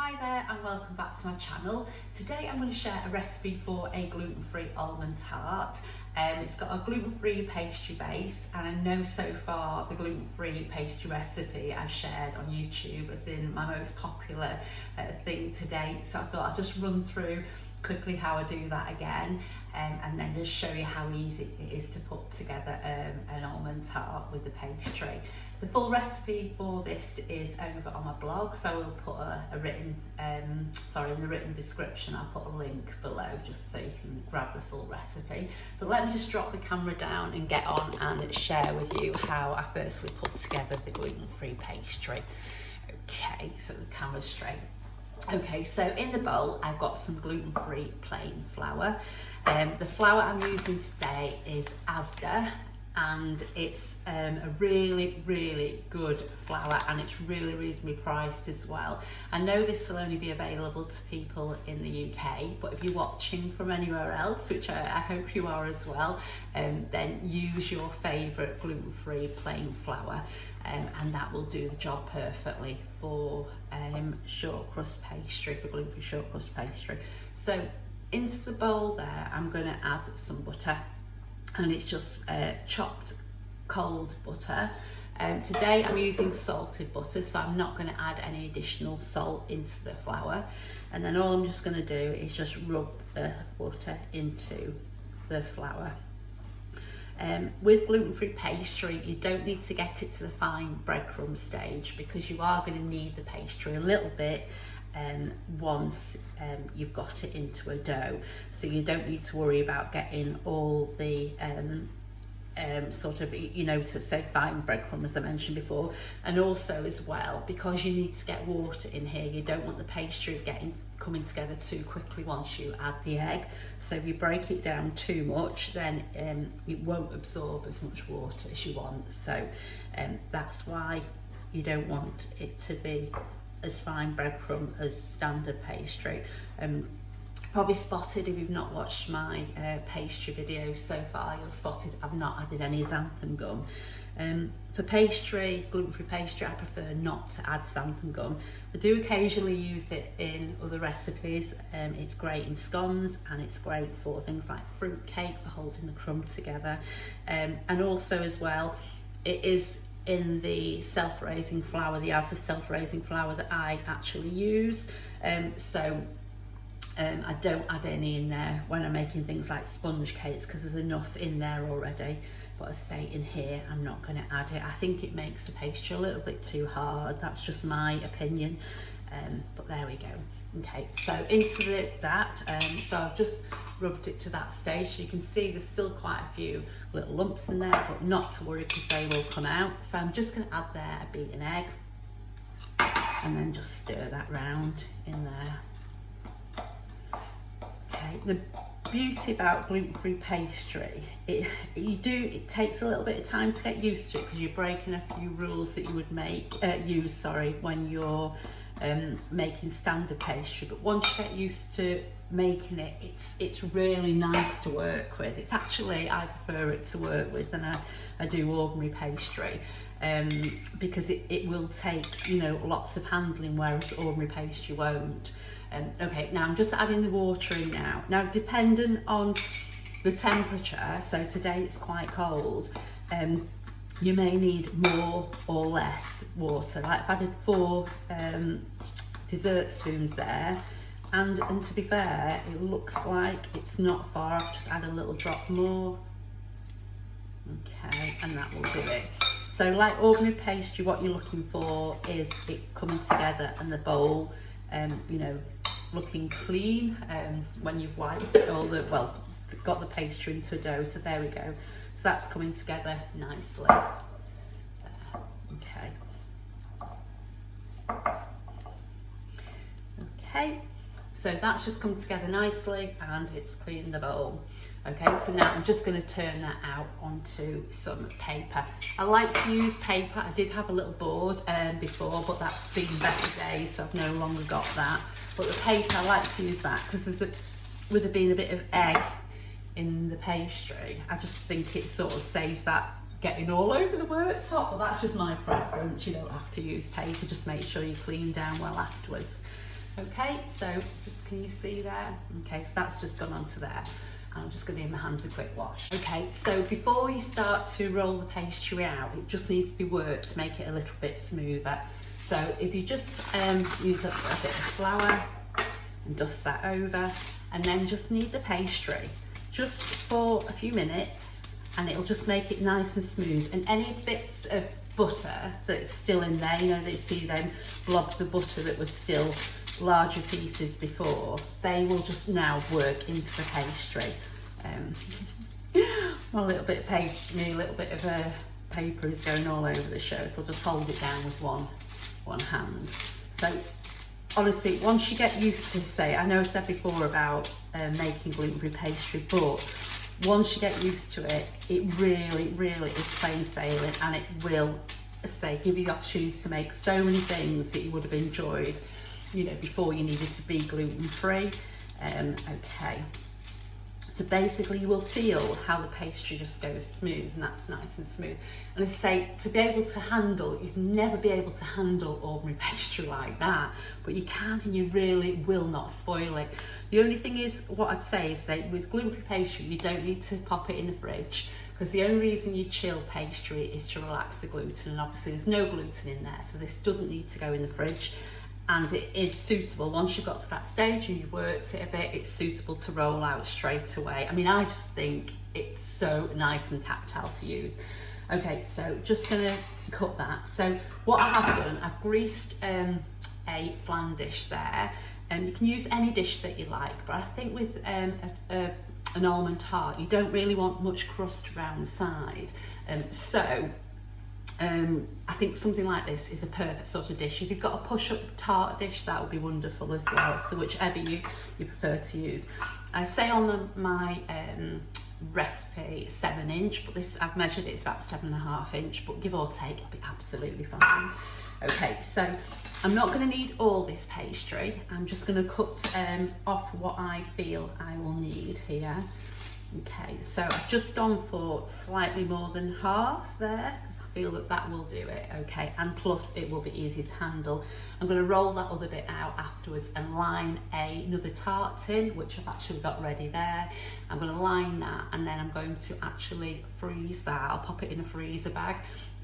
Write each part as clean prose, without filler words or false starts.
Hi there and welcome back to my channel. Today I'm going to share a recipe for a gluten-free almond tart. It's got a gluten-free pastry base, and I know so far the gluten-free pastry recipe I've shared on YouTube has been my most popular thing to date, so I thought I'd just run through quickly how I do that again, and then just show you how easy it is to put together an almond tart with the pastry. The full recipe for this is over on my blog, so we'll put a written, in the written description I'll put a link below just so you can grab the full recipe. But let me just drop the camera down and get on and share with you how I firstly put together the gluten-free pastry. Okay, so the camera's straight. Okay, so in the bowl I've got some gluten-free plain flour. The flour I'm using today is Asda, and it's a really good flour, and it's really reasonably priced as well. I know this will only be available to people in the UK, but if you're watching from anywhere else, which I hope you are as well, then use your favourite gluten-free plain flour, and that will do the job perfectly for short crust pastry, for gluten-free short crust pastry. So into the bowl there I'm going to add some butter, and it's just chopped cold butter. Today I'm using salted butter, so I'm not going to add any additional salt into the flour, and then all I'm just going to do is just rub the butter into the flour. With gluten-free pastry, you don't need to get it to the fine breadcrumb stage, because you are going to knead the pastry a little bit once you've got it into a dough, so you don't need to worry about getting all the to say fine breadcrumb, as I mentioned before. And also as well, because you need to get water in here, you don't want the pastry coming together too quickly once you add the egg. So if you break it down too much, then it won't absorb as much water as you want. So that's why you don't want it to be as fine breadcrumb as standard pastry. Probably spotted, if you've not watched my pastry video so far, you'll spotted I've not added any xanthan gum. For pastry, gluten-free pastry, I prefer not to add xanthan gum. I do occasionally use it in other recipes. It's great in scones, and it's great for things like fruit cake, for holding the crumb together. And also as well, it is in the self-raising flour, the Asda self-raising flour that I actually use. I don't add any in there when I'm making things like sponge cakes, because there's enough in there already. But as I say, in here I'm not going to add it. I think it makes the pastry a little bit too hard. That's just my opinion. But there we go. Okay, so into that, so I've just rubbed it to that stage, so you can see there's still quite a few little lumps in there, but not to worry, because they will come out. So I'm just going to add there a beaten egg, and then just stir that round in there. Okay, the beauty about gluten-free pastry, it takes a little bit of time to get used to it, because you're breaking a few rules that you would use when you're making standard pastry. But once you get used to making it, it's really nice to work with. It's actually, I prefer it to work with than I do ordinary pastry, because it will take lots of handling, whereas ordinary pastry won't. Okay, now I'm just adding the water in now. Now, depending on the temperature, so today it's quite cold, you may need more or less water. Like I've added 4 dessert spoons there, and to be fair, it looks like it's not far. I've just add a little drop more. Okay, and that will do it. So like ordinary pastry, what you're looking for is it coming together and the bowl looking clean when you've wiped got the pastry into a dough. So there we go. So that's coming together nicely. Okay, so that's just come together nicely, and it's cleaned the bowl. Okay, so now I'm just going to turn that out onto some paper. I like to use paper. I did have a little board before, but that's seen better days, so I've no longer got that. But the paper, I like to use that, because with there being a bit of egg in the pastry, I just think it sort of saves that getting all over the worktop. But that's just my preference. You don't have to use paper, just make sure you clean down well afterwards. Okay, so just can you see there? Okay, so that's just gone onto there. I'm just going to give my hands a quick wash. Okay, so before you start to roll the pastry out, it just needs to be worked to make it a little bit smoother. So if you just use a bit of flour and dust that over, and then just knead the pastry just for a few minutes, and it'll just make it nice and smooth. And any bits of butter that's still in there, you know, that you see them blobs of butter that were still larger pieces before, they will just now work into the pastry. Well, a little bit of pastry, a little bit of paper is going all over the show, so I'll just hold it down with one hand. So honestly, once you get used to, say, I know I said before about making gluten-free pastry, but once you get used to it, it really, really is plain sailing, and it will, say, give you the opportunity to make so many things that you would have enjoyed, you know, before you needed to be gluten-free. Okay, so basically you will feel how the pastry just goes smooth, and that's nice and smooth. And as I say, to be able to handle, you'd never be able to handle ordinary pastry like that, but you can, and you really will not spoil it. The only thing is, what I'd say is that with gluten-free pastry, you don't need to pop it in the fridge, because the only reason you chill pastry is to relax the gluten, and obviously there's no gluten in there, so this doesn't need to go in the fridge. And it is suitable, once you've got to that stage and you've worked it a bit, it's suitable to roll out straight away. I mean, I just think it's so nice and tactile to use. Okay, so just gonna cut that. So what I have done, I've greased a flan dish there, and you can use any dish that you like, but I think with an almond tart, you don't really want much crust around the side. I think something like this is a perfect sort of dish. If you've got a push-up tart dish, that would be wonderful as well, so whichever you prefer to use. I say on my recipe 7-inch, but this, I've measured it, it's about 7.5 inch, but give or take, it'll be absolutely fine. Okay, so I'm not going to need all this pastry. I'm just going to cut off what I feel I will need here. Okay, so I've just gone for slightly more than half there, because I feel that that will do it. Okay, and plus it will be easy to handle. I'm going to roll that other bit out afterwards and line another tart tin, which I've actually got ready there. I'm going to line that, and then I'm going to actually freeze that. I'll pop it in a freezer bag,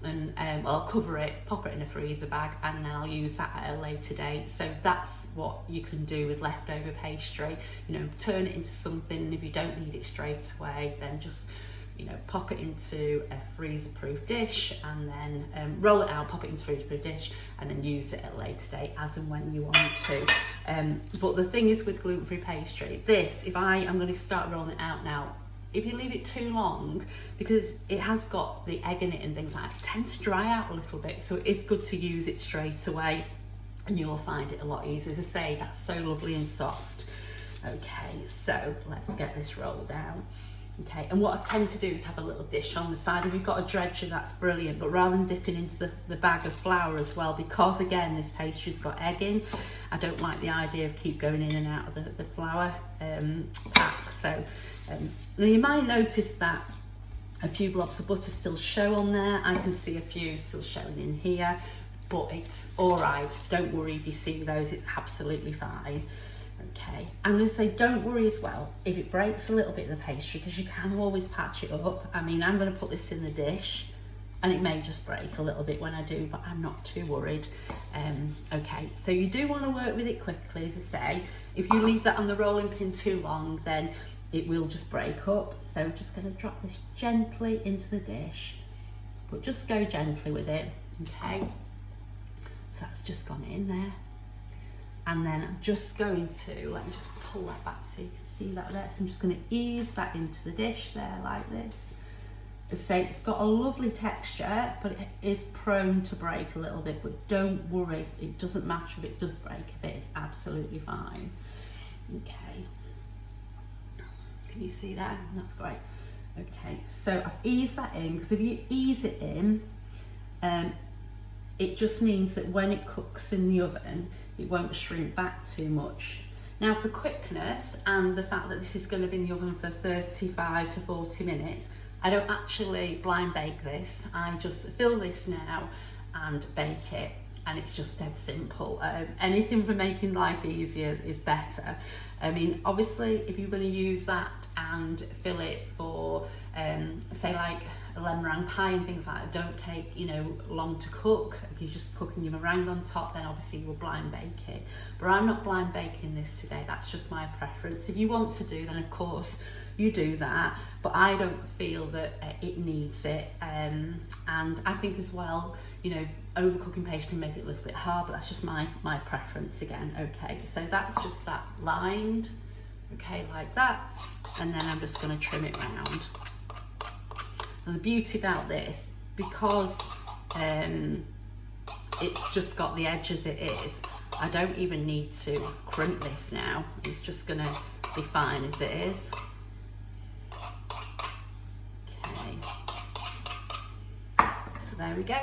and I'll cover it, pop it in a freezer bag, and then I'll use that at a later date. So that's what you can do with leftover pastry, you know, turn it into something, and if you don't need it straight away, then just, you know, pop it into a freezer-proof dish, and then roll it out, pop it into a freezer-proof dish, and then use it at a later date as and when you want to. But the thing is with gluten-free pastry, this, if I am going to start rolling it out now, if you leave it too long, because it has got the egg in it and things like that, it tends to dry out a little bit, so it is good to use it straight away, and you will find it a lot easier. As I say, that's so lovely and soft. Okay, so let's get this rolled out. Okay, and what I tend to do is have a little dish on the side. If you've got a dredger, that's brilliant, but rather than dipping into the bag of flour as well, because again, this pastry's got egg in, I don't like the idea of keep going in and out of the flour pack. So now you might notice that a few blobs of butter still show on there. I can see a few still showing in here, but it's all right. Don't worry if you see those, it's absolutely fine. Okay, I'm going to say don't worry as well if it breaks a little bit of the pastry, because you can always patch it up. I mean, I'm going to put this in the dish, and it may just break a little bit when I do, but I'm not too worried. Okay, so you do want to work with it quickly, as I say. If you leave that on the rolling pin too long, then it will just break up. So I'm just going to drop this gently into the dish, but just go gently with it. Okay, so that's just gone in there. And then I'm just going to, let me just pull that back so you can see that there. So I'm just going to ease that into the dish there like this. As I say, it's got a lovely texture, but it is prone to break a little bit, but don't worry, it doesn't matter if it does break a bit, it's absolutely fine. Okay, can you see that? That's great. Okay, so I've eased that in, because if you ease it in, it just means that when it cooks in the oven, it won't shrink back too much. Now, for quickness and the fact that this is going to be in the oven for 35 to 40 minutes, I don't actually blind bake this. I just fill this now and bake it. and it's just dead simple. Anything for making life easier is better. I mean, obviously, if you're going to use that and fill it for, say, like a lemon meringue pie and things like that, don't take, you know, long to cook. If you're just cooking your meringue on top, then obviously you will blind bake it. But I'm not blind baking this today. That's just my preference. If you want to do, then of course you do that, but I don't feel that it needs it. And I think as well, you know, overcooking pastry can make it a little bit hard, but that's just my preference again. Okay, so that's just that lined, okay, like that, and then I'm just going to trim it round. And the beauty about this, because it's just got the edge as it is, I don't even need to crimp this now. It's just going to be fine as it is. Okay, so there we go.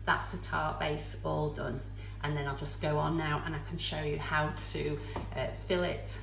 That's the tart base all done, and then I'll just go on now and I can show you how to fill it,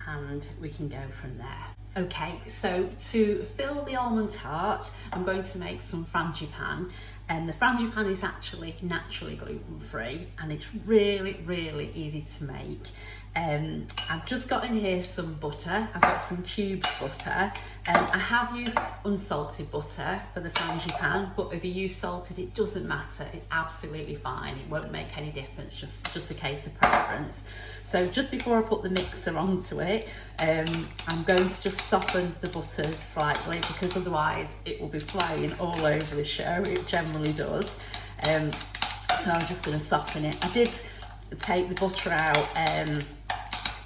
and we can go from there. Okay, so to fill the almond tart, I'm going to make some frangipane, and the frangipane is actually naturally gluten-free, and it's really, really easy to make. I've just got in here some butter. I've got some cubed butter. I have used unsalted butter for the frangipane, but if you use salted, it doesn't matter. It's absolutely fine. It won't make any difference, just a case of preference. So just before I put the mixer onto it, I'm going to just soften the butter slightly, because otherwise it will be flying all over the show. It generally does. So I'm just going to soften it. I did take the butter out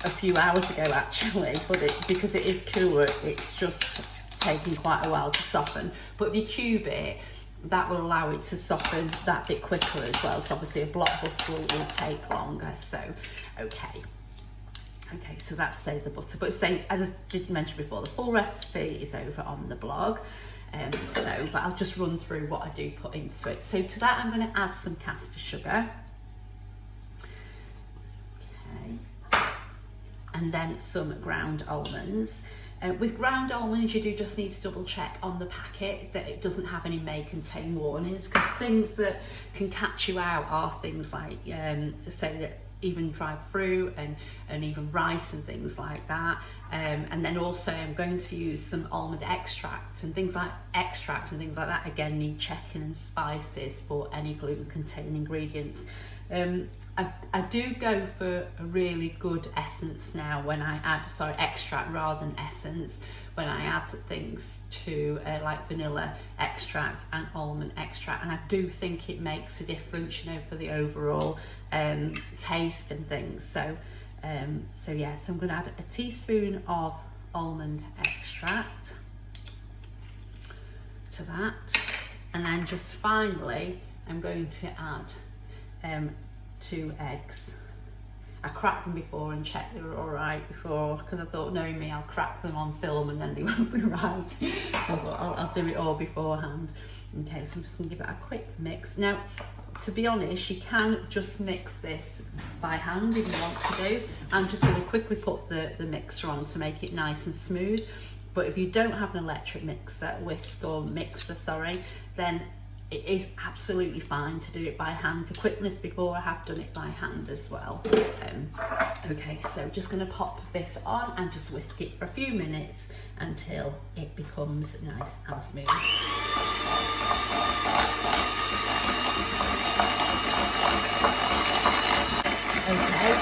a few hours ago actually, but because it is cooler, it's just taking quite a while to soften. But if you cube it, that will allow it to soften that bit quicker as well. So obviously a block butter will take longer. So okay, so that's the butter. But say, as I did mention before, the full recipe is over on the blog. But I'll just run through what I do put into it. So to that, I'm going to add some caster sugar. And then some ground almonds. With ground almonds, you do just need to double check on the packet that it doesn't have any may contain warnings, because things that can catch you out are things like, say that even dried fruit and even rice and things like that. And then also I'm going to use some almond extract and things like that. Again, need checking, and spices for any gluten containing ingredients. I do go for a really good essence now when I add, extract rather than essence, when I add things to like vanilla extract and almond extract, and I do think it makes a difference, you know, for the overall taste and things. So yeah, so I'm going to add a teaspoon of almond extract to that, and then just finally I'm going to add 2 eggs. I cracked them before and checked they were all right before, because I thought, knowing me, I'll crack them on film and then they won't be right. So I thought I'll do it all beforehand. Okay, so I'm just going to give it a quick mix. Now, to be honest, you can just mix this by hand if you want to do. I'm just going to quickly put the mixer on to make it nice and smooth. But if you don't have an electric whisk or mixer, then it is absolutely fine to do it by hand for quickness. Before, I have done it by hand as well. Okay, so just going to pop this on and just whisk it for a few minutes until it becomes nice and smooth. Okay,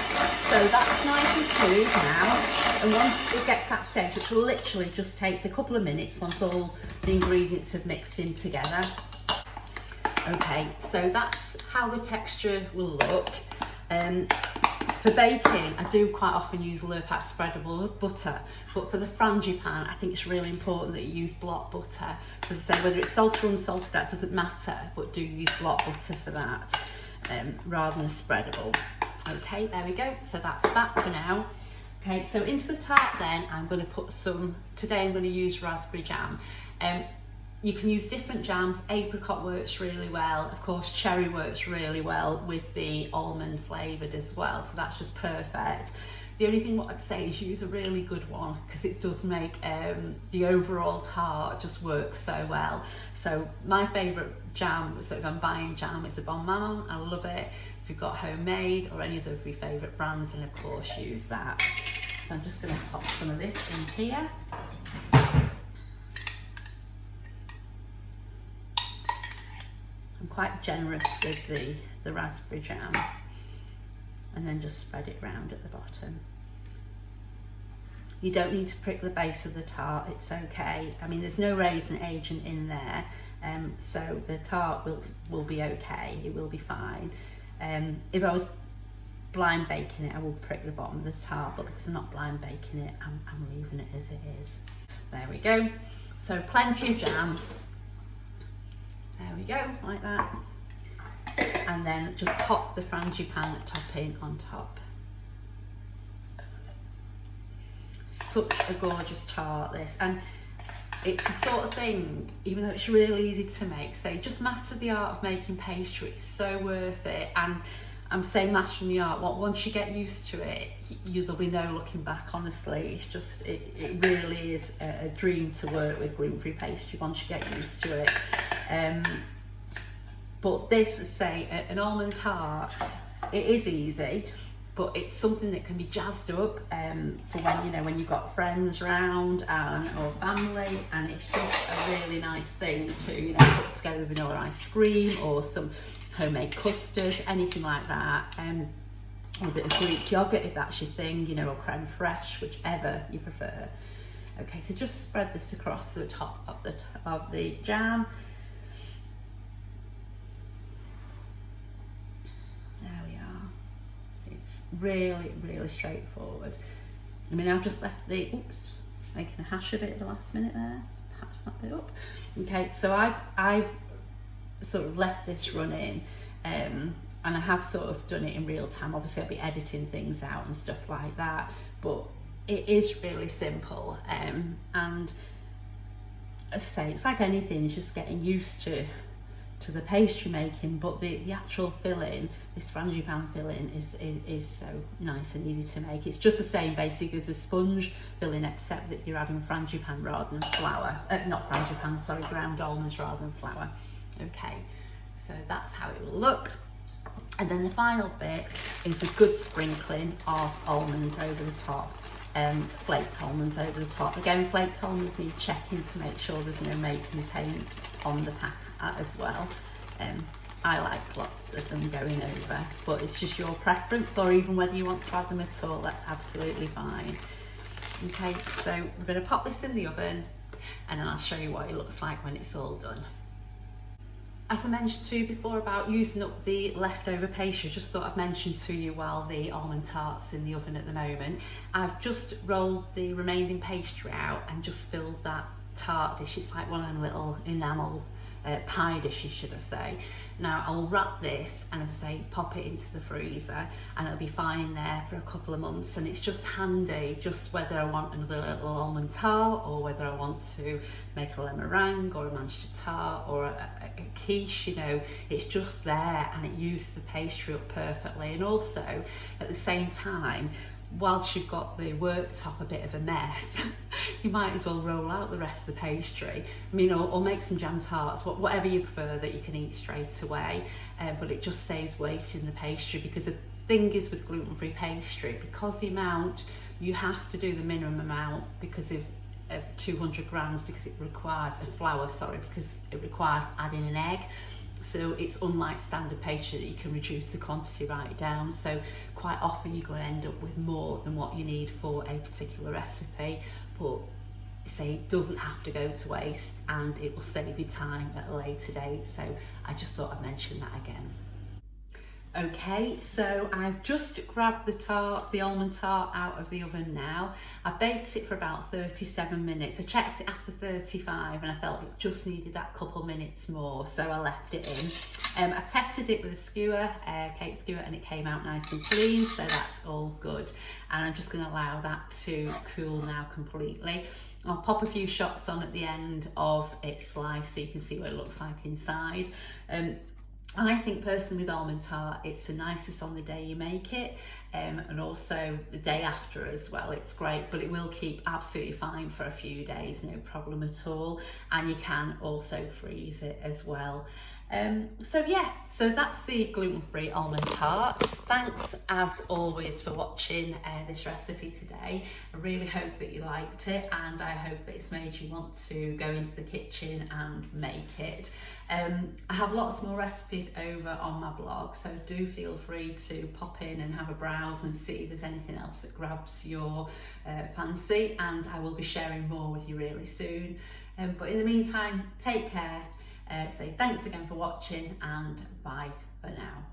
so that's nice and smooth now, and once it gets that stage, which literally just takes a couple of minutes once all the ingredients have mixed in together. Okay, so that's how the texture will look. For baking, I do quite often use Lurpak spreadable butter, but for the frangipane, I think it's really important that you use block butter. So as I say, whether it's salted or unsalted, that doesn't matter, but do use block butter for that, rather than spreadable. Okay, there we go. So that's that for now. Okay, so into the tart then, I'm going to put today I'm going to use raspberry jam. You can use different jams. Apricot works really well. Of course, cherry works really well with the almond flavoured as well. So that's just perfect. The only thing what I'd say is use a really good one, because it does make the overall tart just work so well. So my favourite jam, so if I'm buying jam, it's a Bon Maman. I love it. If you've got homemade or any other of your favourite brands, then of course use that. So I'm just going to pop some of this in here. I'm quite generous with the raspberry jam, and then just spread it round at the bottom. You don't need to prick the base of the tart, it's okay. I mean, there's no raisin agent in there, so the tart will be okay, it will be fine. If I was blind baking it, I would prick the bottom of the tart, but because I'm not blind baking it, I'm leaving it as it is. There we go. So plenty of jam. There we go, like that. And then just pop the frangipane topping on top. Such a gorgeous tart, this, and it's the sort of thing, even though it's really easy to make, say just master the art of making pastry, it's so worth it. And I'm saying mastering the art, once you get used to it, there'll be no looking back, honestly. It's just, it really is a dream to work with gluten-free pastry once you get used to it. But this, say, an almond tart, it is easy, but it's something that can be jazzed up for when you've got friends round or family, and it's just a really nice thing to put together with vanilla ice cream or some homemade custard, anything like that, or a bit of Greek yogurt if that's your thing, or creme fraiche, whichever you prefer. Okay, so just spread this across the top of the jam. Really, really straightforward. I mean, I've just left making a hash of it at the last minute there. Patch that bit up. Okay, so I've sort of left this running, and I have sort of done it in real time. Obviously, I'll be editing things out and stuff like that, but it is really simple. And as I say, it's like anything, it's just getting used to the pastry making, but the actual filling, this frangipane filling is so nice and easy to make. It's just the same basically as a sponge filling, except that you're adding frangipane rather than flour. Not frangipane, sorry, ground almonds rather than flour. Okay, so that's how it will look. And then the final bit is a good sprinkling of almonds over the top. Flaked almonds over the top. Again, flaked almonds need checking to make sure there's no make contained on the pack as well. I like lots of them going over, but it's just your preference, or even whether you want to add them at all, that's absolutely fine. Okay, so we're going to pop this in the oven, and then I'll show you what it looks like when it's all done. As I mentioned to you before about using up the leftover pastry, just thought I'd mention to you while the almond tart's in the oven at the moment, I've just rolled the remaining pastry out and just filled that tart dish. It's like one of them little enamel pie dishes, should I say. Now I'll wrap this and, as I say, pop it into the freezer, and it'll be fine in there for a couple of months. And it's just handy, just whether I want another little almond tart, or whether I want to make a meringue or a Manchester tart or a quiche, it's just there, and it uses the pastry up perfectly. And also at the same time, whilst you've got the worktop a bit of a mess, you might as well roll out the rest of the pastry. I mean, or make some jam tarts, whatever you prefer that you can eat straight away. But it just saves wasting the pastry, because the thing is with gluten-free pastry, because the amount, you have to do the minimum amount because of 200 grams, because it requires because it requires adding an egg. So it's unlike standard pastry that you can reduce the quantity right down. So quite often you're going to end up with more than what you need for a particular recipe, but say it doesn't have to go to waste, and it will save you time at a later date. So I just thought I'd mention that again. Okay, so I've just grabbed the almond tart out of the oven now. I baked it for about 37 minutes. I checked it after 35 and I felt it just needed that couple minutes more, so I left it in. I tested it with a skewer, cake skewer, and it came out nice and clean, so that's all good. And I'm just going to allow that to cool now completely. I'll pop a few shots on at the end of its slice so you can see what it looks like inside. I think personally with almond tart, it's the nicest on the day you make it, and also the day after as well. It's great, but it will keep absolutely fine for a few days, no problem at all. And you can also freeze it as well. So yeah, so that's the gluten-free almond tart. Thanks as always for watching this recipe today. I really hope that you liked it, and I hope that it's made you want to go into the kitchen and make it. I have lots more recipes over on my blog, so do feel free to pop in and have a browse and see if there's anything else that grabs your fancy, and I will be sharing more with you really soon. But in the meantime, take care. Say thanks again for watching, and bye for now.